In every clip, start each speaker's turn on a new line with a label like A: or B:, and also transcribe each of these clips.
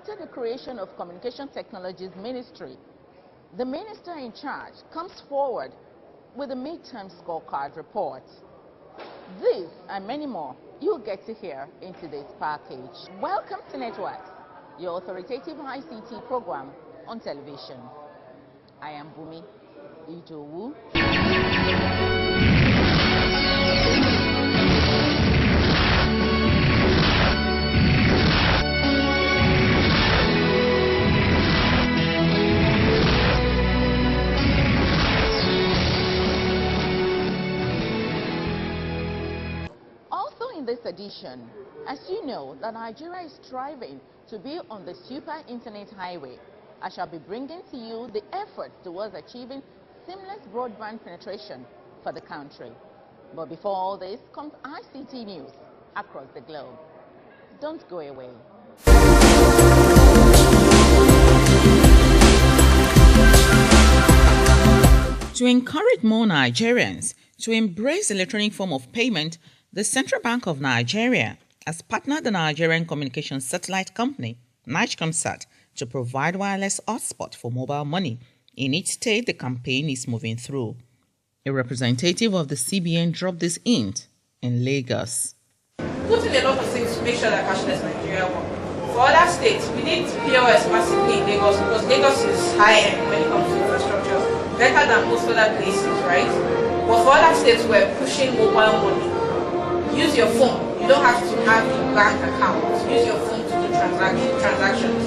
A: after the creation of Communication Technologies Ministry, the minister in charge comes forward with a midterm scorecard report. This and many more you'll get to hear in today's package. Welcome to Networks, your authoritative ICT program on television. I am Bumi Ijowu. In this edition, as you know that Nigeria is striving to be on the super internet highway, I shall be bringing to you the efforts towards achieving seamless broadband penetration for the country. But before all this comes ICT news across the globe. Don't go away. To encourage more Nigerians to embrace the electronic form of payment, the Central Bank of Nigeria has partnered the Nigerian communications satellite company, NigeComSat, to provide wireless hotspot for mobile money in each state the campaign is moving through. A representative of the CBN dropped this hint in Lagos.
B: Putting a lot of things to make sure that cashless Nigeria works. For other states, we need POS massively in Lagos because Lagos is high-end when it comes to infrastructure, better than most other places, right? But for other states, we're pushing mobile money. Use your phone. You don't have to have a bank account. Use your phone to do transactions.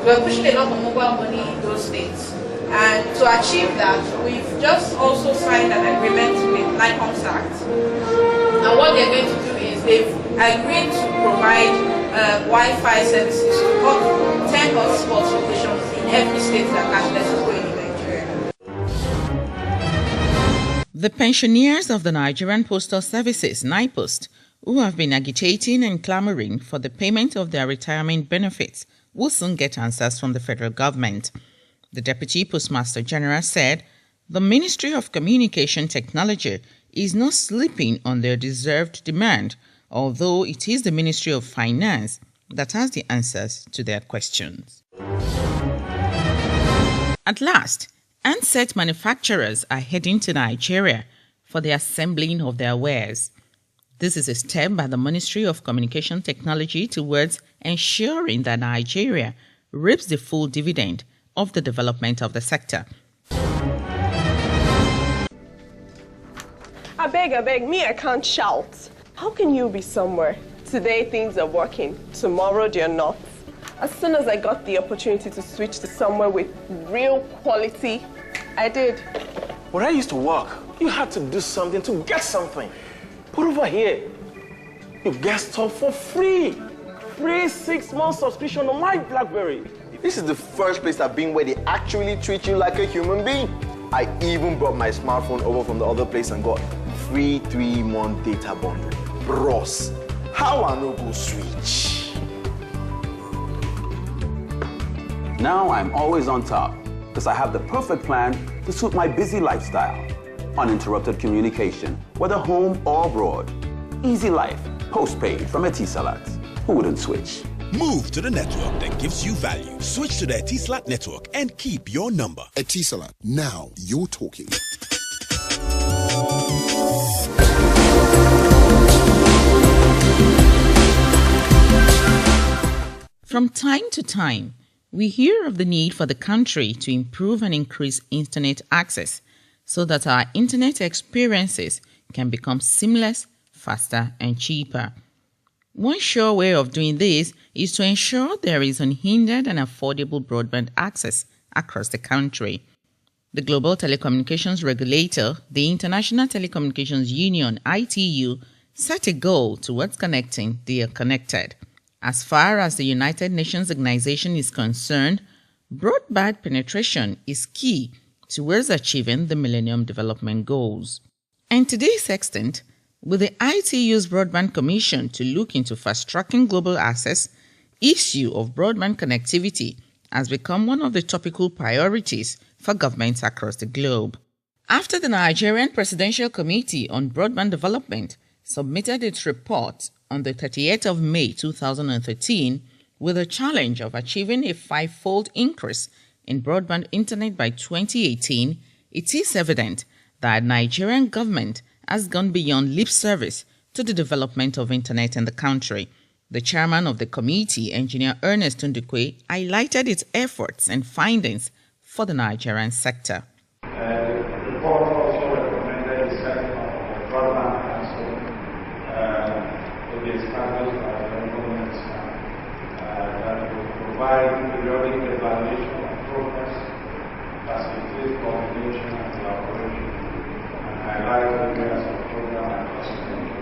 B: We're pushing a lot of mobile money in those states. And to achieve that, we've just also signed an agreement with NigeComSat. And what they're going to do is they've agreed to provide Wi-Fi services to 10 hotspot locations in every state that cashless is going in Nigeria.
A: The pensioners of the Nigerian Postal Services, NIPOST, who have been agitating and clamoring for the payment of their retirement benefits, will soon get answers from the federal government. The Deputy Postmaster General said the Ministry of Communication Technology is not sleeping on their deserved demand, although it is the Ministry of Finance that has the answers to their questions. At last, handset manufacturers are heading to Nigeria for the assembling of their wares. This is a step by the Ministry of Communication Technology towards ensuring that Nigeria reaps the full dividend of the development of the sector.
C: I beg, me I can't shout. How can you be somewhere? Today things are working, tomorrow they're not. As soon as I got the opportunity to switch to somewhere with real quality, I did.
D: When I used to work, you had to do something to get something. But over here, you get stuff for free. Free 6-month subscription on my BlackBerry.
E: This is the first place I've been where they actually treat you like a human being. I even brought my smartphone over from the other place and got free 3-month data bundle. Bros, how I no go switch?
F: Now I'm always on top because I have the perfect plan to suit my busy lifestyle. Uninterrupted communication, whether home or abroad. Easy life, postpaid from Etisalat. Who wouldn't switch?
G: Move to the network that gives you value. Switch to the Etisalat network and keep your number.
H: Etisalat, now you're talking.
A: From time to time, we hear of the need for the country to improve and increase internet access so that our internet experiences can become seamless, faster, and cheaper. One sure way of doing this is to ensure there is unhindered and affordable broadband access across the country. The global telecommunications regulator, the International Telecommunications Union, ITU, set a goal towards connecting the unconnected. As far as the United Nations organization is concerned, broadband penetration is key towards achieving the Millennium Development Goals. And to this extent, with the ITU's Broadband Commission to look into fast-tracking global access, issue of broadband connectivity has become one of the topical priorities for governments across the globe. After the Nigerian Presidential Committee on Broadband Development submitted its report on the 30th of May 2013, With the challenge of achieving a five-fold increase in broadband internet by 2018, it is evident that the Nigerian government has gone beyond lip service to the development of internet in the country. The chairman of the committee, Engineer Ernest Ndukwe, highlighted its efforts and findings for the Nigerian sector.
I: The report also recommended the setting of a broadband council to be established by the government that will provide periodic evaluation of progress, facilitate coordination and collaboration, and highlight areas of program and cost control,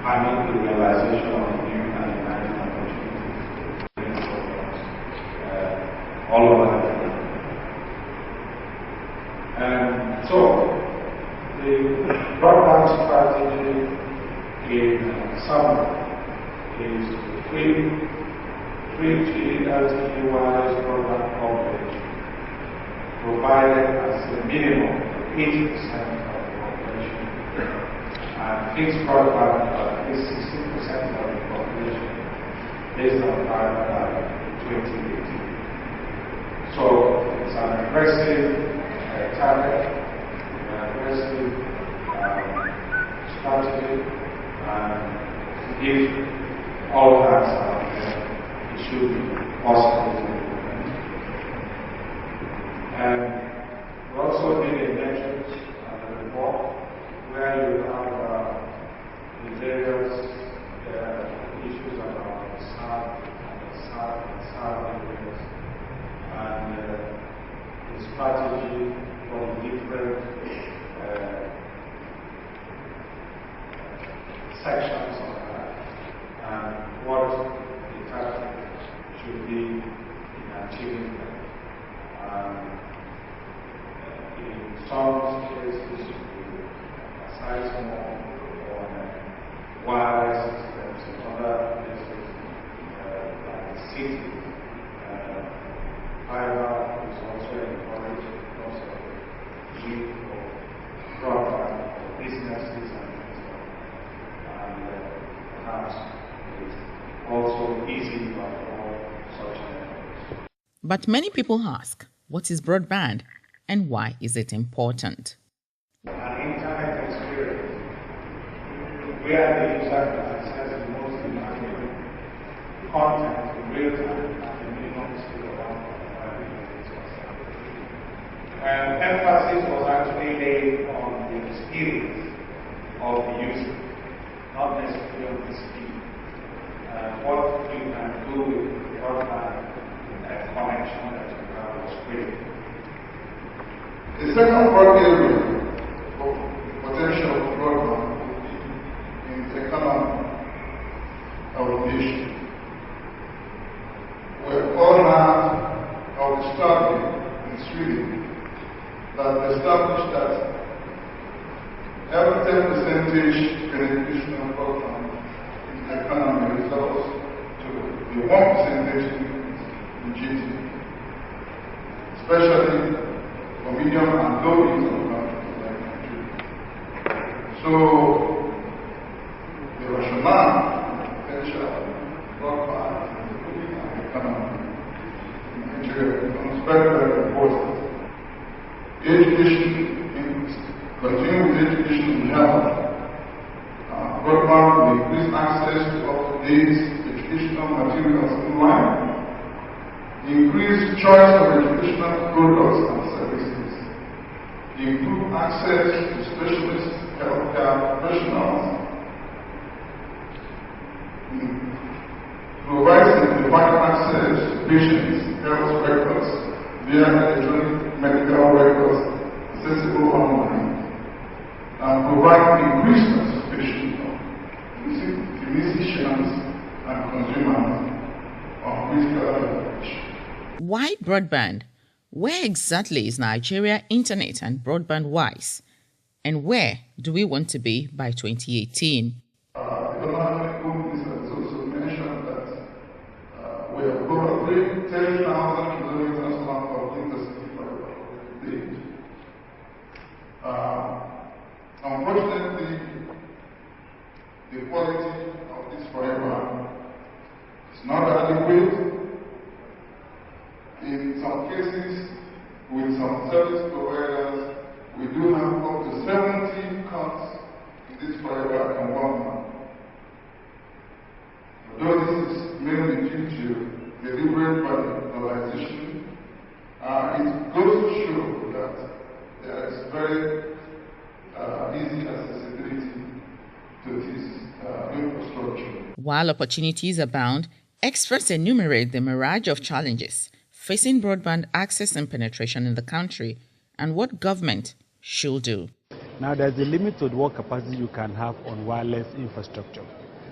I: handle the realization of new and emerging opportunities all over the country. So, the broadband strategy in summary is free LTE wireless broadband coverage provided as a minimum 80% of the population, and fixed broadband at least 60% of the population based on data by 2018. So, it's an aggressive target, aggressive strategy, and if all hands are there, it should be possible to implement. And we also did a metrics on the report where you have the various issues about the SAR areas and the strategy for different sections of that, and what the target should be in achieving them. In some cases, we emphasize more on wireless systems. In other places, like the city, fiber is also encouraged because of the need for broadband for businesses and perhaps it's also easy to afford such networks.
A: But many people ask, what is broadband and why is it important?
I: An internet experience where the user can access the most demanding content in real time at the minimum speed of 1.5 megabits per second. Emphasis was actually laid on the experience of the user, not necessarily on the speed. What you can do with broadband connection that you have was great.
J: The second broad area of potential of broadband would be in the economy of the nation. We're all heard of the study in Sweden that established that every 10% penetration of broadband in the economy results to the 1% increase in GDP, especially for medium and low income countries like Nigeria. So, the rationale and potential broadband in the economy in Nigeria becomes very, very important. Education increase. Continue with education in health. Broadband will increase access to up-to-date educational materials online, increase choice of educational products and services, improve access to specialist healthcare professionals, provide simplified access to patients' health records via electronic medical records accessible online, and provide increased participation of physicians and consumers on critical information.
A: Why broadband? Where exactly is Nigeria internet and broadband wise? And where do we want to be by 2018?
J: Economic companies has also mentioned that we have probably 10,000 kilometers long of intercity fiber laid. Unfortunately, the quality of this fiber is not adequate service providers, we do have up to 70 cuts in this fiber in 1 month. Although this is mainly due to deliberate globalization, it goes to show that there is very easy accessibility to this infrastructure.
A: While opportunities abound, experts enumerate the mirage of challenges facing broadband access and penetration in the country and what government should do.
K: Now, there's a limit to what capacity you can have on wireless infrastructure.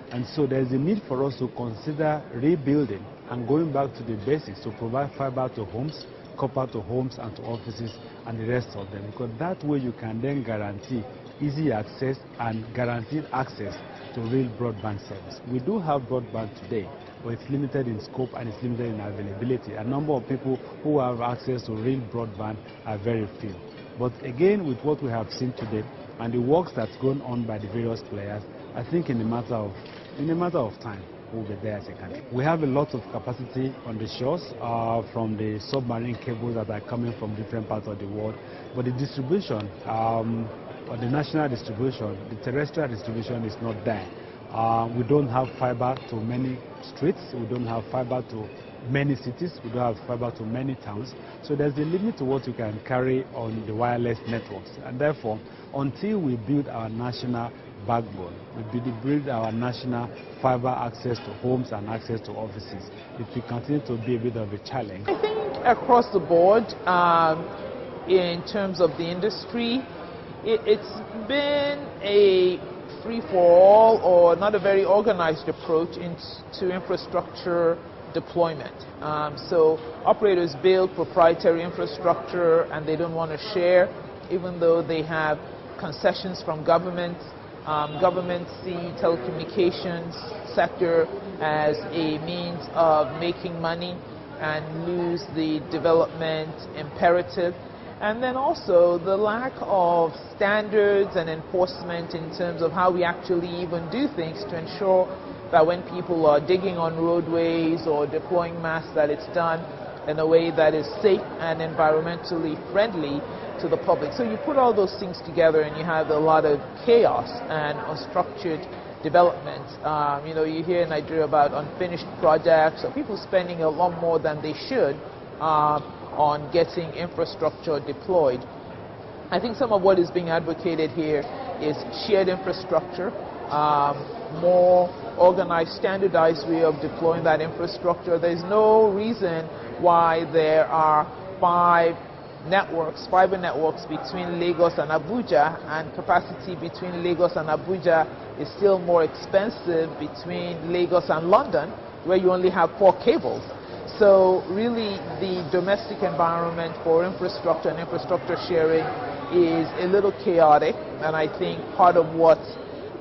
K: And so there's a need for us to consider rebuilding and going back to the basics to provide fiber to homes, copper to homes and to offices and the rest of them, because that way you can then guarantee easy access and guaranteed access to real broadband service. We do have broadband today, but it's limited in scope and it's limited in availability. A number of people who have access to real broadband are very few. But again, with what we have seen today and the works that's going on by the various players, I think in a matter of time, we'll be there as a country. We have a lot of capacity on the shores from the submarine cables that are coming from different parts of the world, but the distribution, or the national distribution, the terrestrial distribution is not there. We don't have fiber to many streets, we don't have fiber to many cities, we don't have fiber to many towns, so there's a limit to what you can carry on the wireless networks. And therefore, until we build our national backbone, we build our national fiber access to homes and access to offices, it will continue to be a bit of a challenge.
L: I think across the board, in terms of the industry, it's been a free-for-all or not a very organized approach into infrastructure deployment. So operators build proprietary infrastructure and they don't want to share, even though they have concessions from governments. Governments see telecommunications sector as a means of making money and lose the development imperative. And then also the lack of standards and enforcement in terms of how we actually even do things to ensure that when people are digging on roadways or deploying masts, that it's done in a way that is safe and environmentally friendly to the public. So you put all those things together and you have a lot of chaos and unstructured development. You hear in Nigeria about unfinished projects or people spending a lot more than they should on getting infrastructure deployed. I think some of what is being advocated here is shared infrastructure, more organized, standardized way of deploying that infrastructure. There's no reason why there are fiber networks between Lagos and Abuja, and capacity between Lagos and Abuja is still more expensive between Lagos and London, where you only have 4 cables. So really the domestic environment for infrastructure and infrastructure sharing is a little chaotic, and I think part of what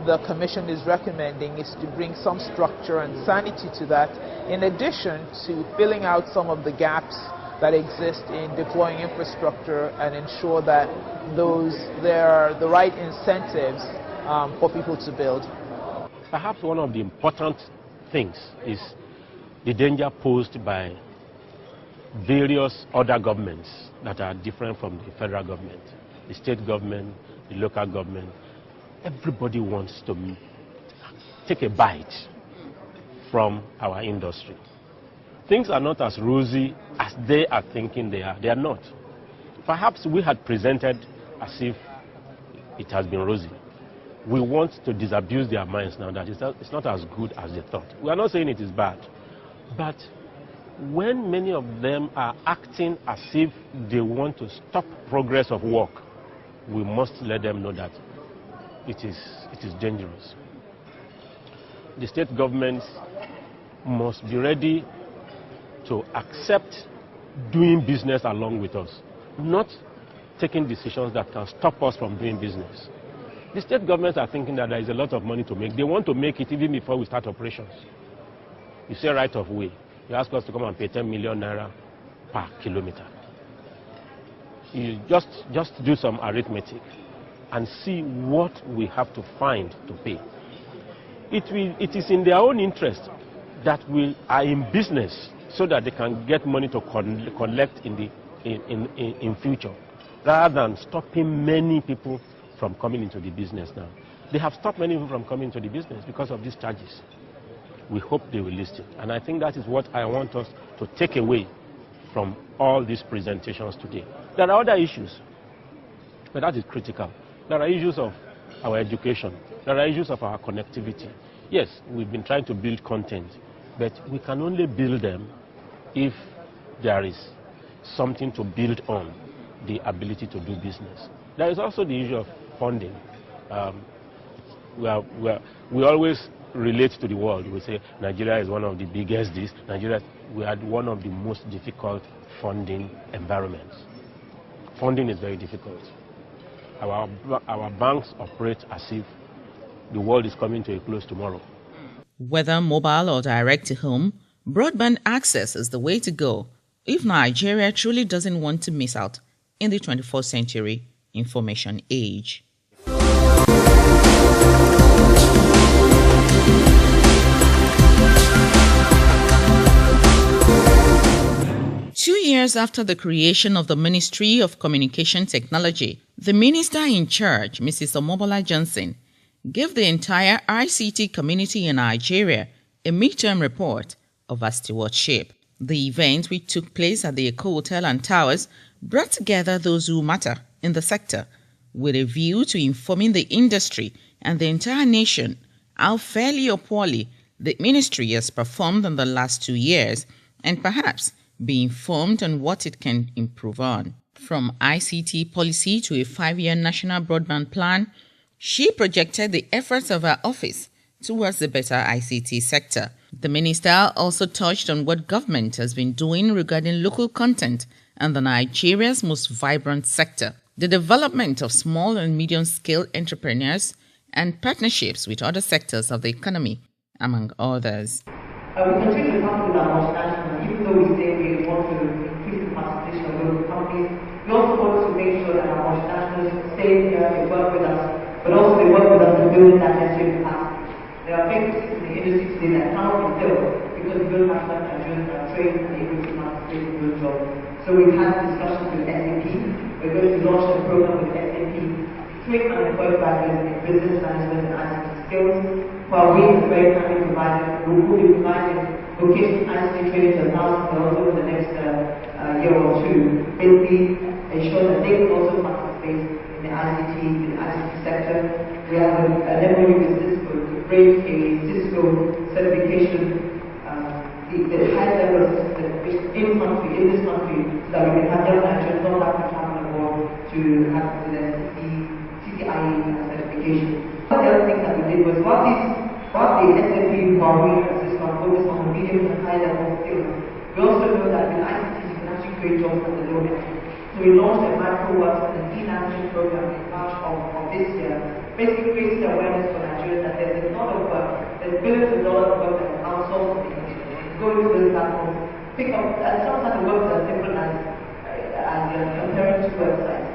L: the Commission is recommending is to bring some structure and sanity to that, in addition to filling out some of the gaps that exist in deploying infrastructure and ensure that there are the right incentives for people to build.
M: Perhaps one of the important things is the danger posed by various other governments that are different from the federal government, the state government, the local government. Everybody wants to take a bite from our industry. Things are not as rosy as they are thinking they are. They are not. Perhaps we had presented as if it has been rosy. We want to disabuse their minds now that it's not as good as they thought. We are not saying it is bad. But when many of them are acting as if they want to stop progress of work, we must let them know that it is dangerous. The state governments must be ready to accept doing business along with us, not taking decisions that can stop us from doing business. The state governments are thinking that there is a lot of money to make. They want to make it even before we start operations. You say right of way. You ask us to come and pay 10 million naira per kilometer. You just do some arithmetic and see what we have to find to pay. It is in their own interest that we are in business so that they can get money to collect in future. rather than stopping many people from coming into the business now. They have stopped many people from coming into the business because of these charges. We hope they will listen. And I think that is what I want us to take away from all these presentations today. There are other issues, but that is critical. There are issues of our education. There are issues of our connectivity. Yes, we've been trying to build content, but we can only build them if there is something to build on the ability to do business. There is also the issue of funding. We always relate to the world. We say Nigeria is one of the biggest this. We had one of the most difficult funding environments. Funding is very difficult. Our banks operate as if the world is coming to a close tomorrow.
A: Whether mobile or direct to home, broadband access is the way to go if Nigeria truly doesn't want to miss out in the 21st century information age. 2 years after the creation of the Ministry of Communication Technology, the minister in charge, Mrs. Omobola Johnson, gave the entire ICT community in Nigeria a midterm report of her stewardship. The event, which took place at the Eco Hotel and Towers, brought together those who matter in the sector with a view to informing the industry and the entire nation how fairly or poorly the ministry has performed in the last 2 years, and perhaps be informed on what it can improve on. From ICT policy to a 5-year national broadband plan, she projected the efforts of her office towards the better ICT sector. The minister also touched on what government has been doing regarding local content and the Nigeria's most vibrant sector, the development of small and medium-scale entrepreneurs, and partnerships with other sectors of the economy, among others.
N: We continue to partner with our multinationals, even though we say we want to increase the participation of local companies. We also want to make sure that our multinationals stay here, they work with us, but also they work with us to build that necessary capacity. There are vacancies in the industry today that cannot be filled because we don't have enough Nigerians that are trained and able to participate in those jobs. So we've had discussions with SAP. We're going to launch a program with SAP, train unemployed graduates in business management and ICT skills, while we are very kindly will be providing vocational ICT training to 1,000 girls over the next year or two, basically ensure that they can also participate in the ICT sector. We have an MOU with Cisco to bring a Cisco certification, the high level of certification in this country, so that we can have young Nigerians not have to travel abroad to have the CCIE certification. One of the other things that we did was while the SAP while we as this one focus on the medium and high level skills, we also know that with ICT you can actually create jobs at the low end. So we launched a micro-works and a freelancing program in March of this year, basically creating awareness for Nigerians that there's a lot of work, there's billions of dollars of work that is outsourced, going to those platforms, pick up, and sometimes the work that's different as comparing to websites.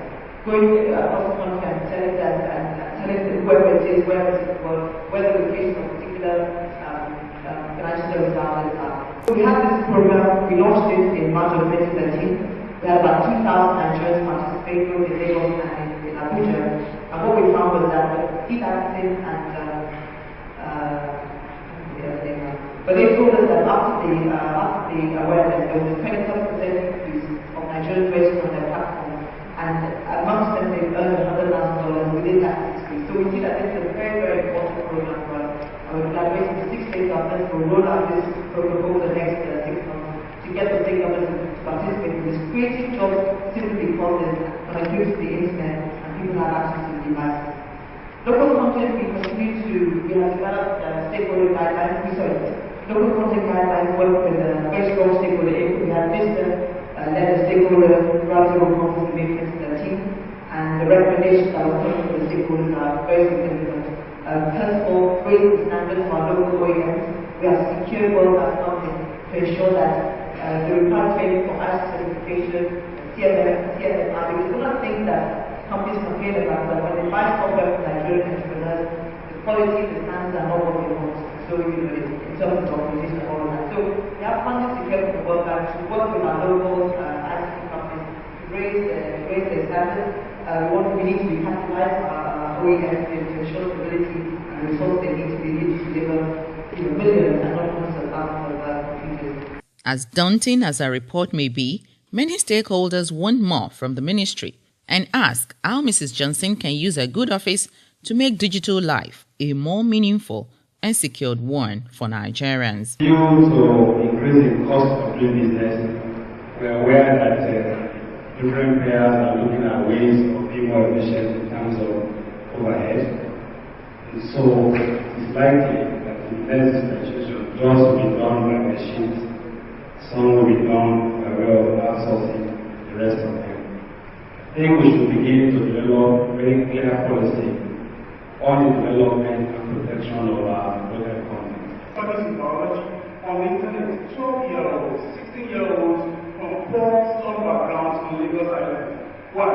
N: Going across the country and telling whoever it is, where the location of particular financial service outlets are. So we have this program, we launched it in March of 2013. We had about 2,000 Nigerians participate both in Lagos and in Abuja. And what we found was that freelancing and but they told us that after the awareness, there was a 27% increase of Nigerians registered on their platforms, and amongst them they earned $100,000 within that industry. So we see that this is a very, very important program for us. And we're collaborating with 6 state governments to roll out this program over the next 6 months to get the state governments to participate in this, creating jobs simply because there's connectivity to the internet and people have access to the devices. Local content, we have developed stakeholder guidelines. Local content guidelines work with a very strong stakeholder input. We have Vista led a stakeholder roundtable conference in May 2013, and the recommendations that were coming from the stakeholders are very significant. First of all, raising the standards for our local OEMs. We have secured world-class funding to ensure that the required training for ISO certification, CMM, CFMI, because one of the things that companies complain about that when they buy software from Nigerian entrepreneurs, the quality, the standards are not what they want. So in terms of organization and all of that. So we have funding secured for the World Bank to work with our local ICT companies to raise the matters. We need to recapitalize our OEMs to ensure stability and results they need to be able to deliver millions and not hundreds of thousands of computers.
A: As daunting as our report may be, many stakeholders want more from the ministry and ask how Mrs. Johnson can use her good office to make digital life a more meaningful and secured one for Nigerians.
I: Due to increasing cost of doing business, we are aware that different players are looking at ways of being more efficient in terms of overhead. And so it's likely that the next dispensation jobs will be done by machines. Some will be done by way of outsourcing the rest of them. I think we should begin to develop very clear policy on the development and protection of our local content. Studies in biology on the internet, 12-year-olds, 16-year-olds from poor, strong backgrounds on Lagos Island. Why?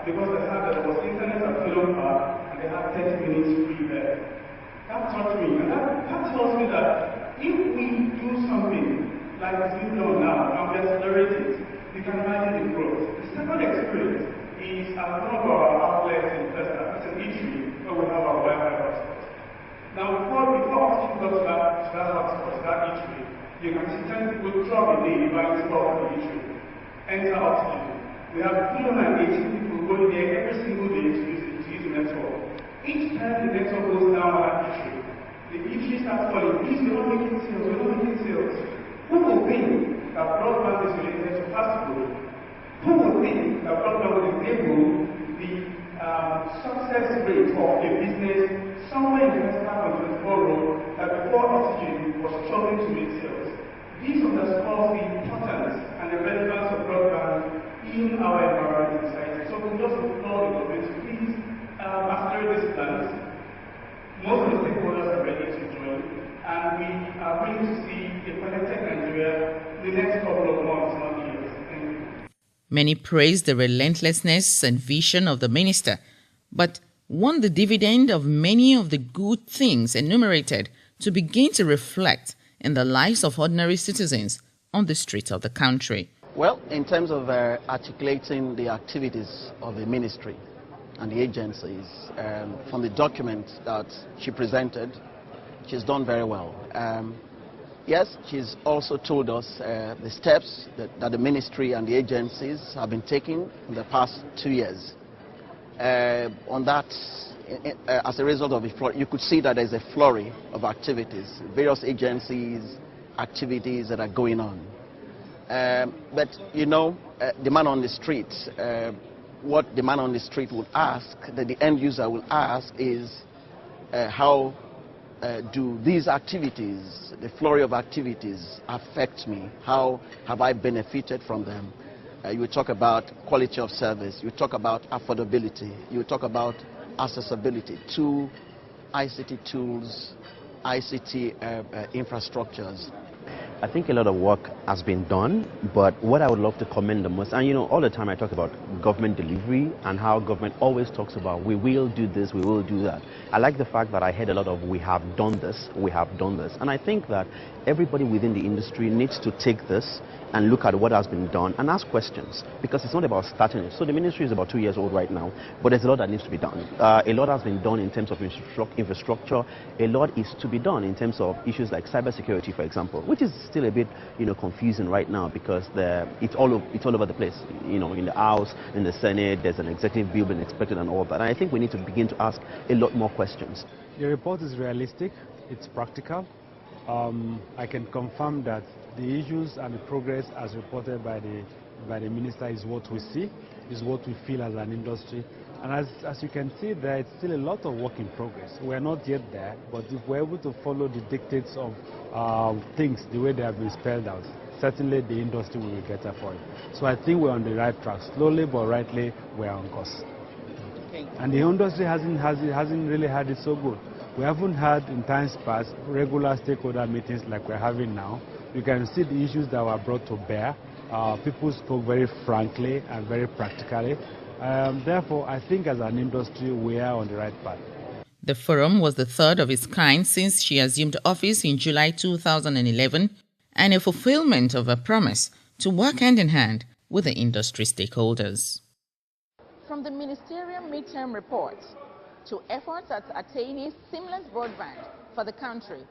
I: Because there was internet at Philo Park and they had 30 minutes free there. That taught me, and that tells me that if we do something like this being done now and we accelerate it, we can imagine the growth. The second experience is at one of our outlets in Festa, it's an eatery where we have our Wi-Fi hotspot. Now before oxygen got to that hotspot, that eatery, you can see 10 people throughout the day buying stuff at the eatery. Enter oxygen. We have 318 people going there every single day to use the network. Each time the network goes down at that eatery, the eatery starts calling, please, we're not making sales, we're not making sales. Who would think that broadband is related to fast food? Who would think that broadband would enable the success rate of a business somewhere in the West on 24 road that before oxygen was struggling to make sales? This underscores the importance and the relevance of broadband in our environment and society. So we just implore the government to please accelerate these plans. Most of the stakeholders are ready to join, and we are going to see a connected Nigeria in the next couple of months, not years. Thank you.
A: Many praise the relentlessness and vision of the minister, but want the dividend of many of the good things enumerated to begin to reflect in the lives of ordinary citizens on the streets of the country.
O: Well, in terms of articulating the activities of the ministry and the agencies, from the document that she presented, she's done very well. Yes, she's also told us the steps that the ministry and the agencies have been taking in the past 2 years. On that, as a result of it, you could see that there's a flurry of activities, various agencies, activities that are going on. But, you know, the man on the street, what the man on the street would ask, that the end user will ask is how do these activities, the flurry of activities, affect me? How have I benefited from them? You talk about quality of service, you talk about affordability, you talk about accessibility to ICT tools, ICT infrastructures.
P: I think a lot of work has been done, but what I would love to commend the most, and you know, all the time I talk about government delivery and how government always talks about we will do this, we will do that. I like the fact that I heard a lot of we have done this, we have done this. And I think that everybody within the industry needs to take this and look at what has been done and ask questions, because it's not about starting it. So the ministry is about 2 years old right now, but there's a lot that needs to be done. A lot has been done in terms of infrastructure. A lot is to be done in terms of issues like cybersecurity, for example, which is still a bit, you know, confusing right now because it's all over the place. You know, in the House, in the Senate, there's an executive bill being expected and all that. And I think we need to begin to ask a lot more questions.
K: The report is realistic. It's practical. I can confirm that the issues and the progress as reported by the minister is what we see, is what we feel as an industry. And as you can see, there is still a lot of work in progress. We are not yet there, but if we're able to follow the dictates of things the way they have been spelled out, certainly the industry will be better for it. So I think we're on the right track. Slowly but rightly, we're on course. And the industry hasn't really had it so good. We haven't had, in times past, regular stakeholder meetings like we're having now. You can see the issues that were brought to bear. People spoke very frankly and very practically. Therefore, I think as an industry, we are on the right path.
A: The forum was the third of its kind since she assumed office in July 2011 and a fulfillment of her promise to work hand in hand with the industry stakeholders.
Q: From
A: From the ministerial midterm report to efforts at attaining seamless broadband for the country,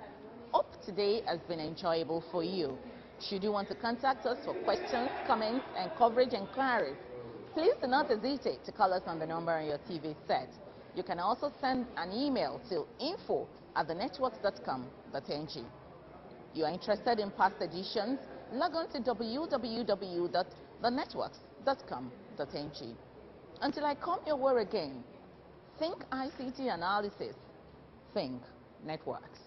A: hope today has been enjoyable for you. Should you want to contact us for questions, comments, and coverage inquiries, please do not hesitate to call us on the number on your TV set. You can also send an email to info@thenetworks.com.ng. You are interested in past editions? Log on to www.thenetworks.com.ng. Until I come your way again, think ICT analysis, think networks.